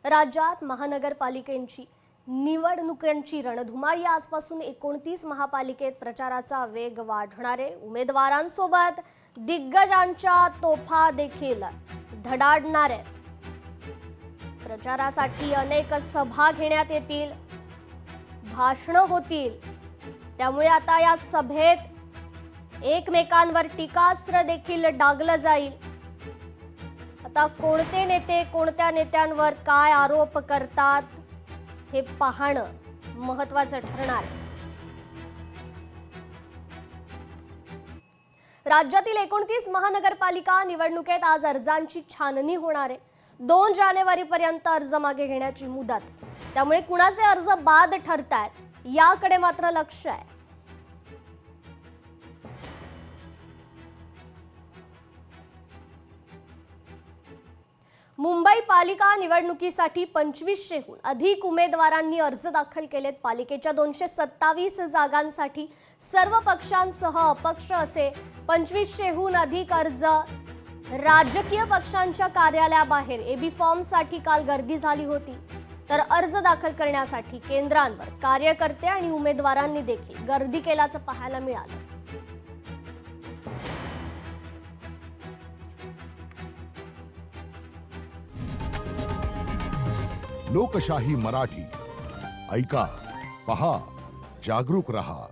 राज्यात महानगरपालिकेची निवडणुकांची रणधुमाळी आजपासून 29 महापालिकेत प्रचाराचा वेग वाढणार आहे। उमेदवारांसोबत दिग्गजांच्या तोफा देखील धडाडणार आहेत। प्रचारासाठी अनेक सभा घेण्यात येतील, भाषणे होतील। त्यामुळे आता या सभेत एकमेकांवर टीकास्त्र देखील डागलं जाईल। आता कोणते नेते कोणत्या नेत्यांवर काय आरोप करतात हे पाहणं महत्त्वाचं ठरणार आहे। राज्यातील 29 महानगरपालिका निवडणुकीत आज अर्जांची छाननी होणार आहे। 2 जानेवारीपर्यंत अर्ज मागे घेण्याची मुदत, त्यामुळे कुणाचे अर्ज बाद ठरतायत याकडे मात्र लक्ष आहे। मुंबई पालिका निवडणुकीसाठी 2500हून अधिक उमेदवारांनी अर्ज दाखल केलेत। पालिकेच्या 227 जागांसाठी सर्व पक्षांसह अपक्ष असे 2500हून अधिक अर्ज राजकीय पक्षांच्या कार्यालयाबाहेर एबी फॉर्मसाठी काल गर्दी झाली होती। तर अर्ज दाखल करण्यासाठी केंद्रांवर कार्यकर्ते आणि उमेदवारांनी देखील गर्दी केल्याचं पाहायला मिळालं। लोकशाही मराठी ऐका, पहा, जागरूक रहा।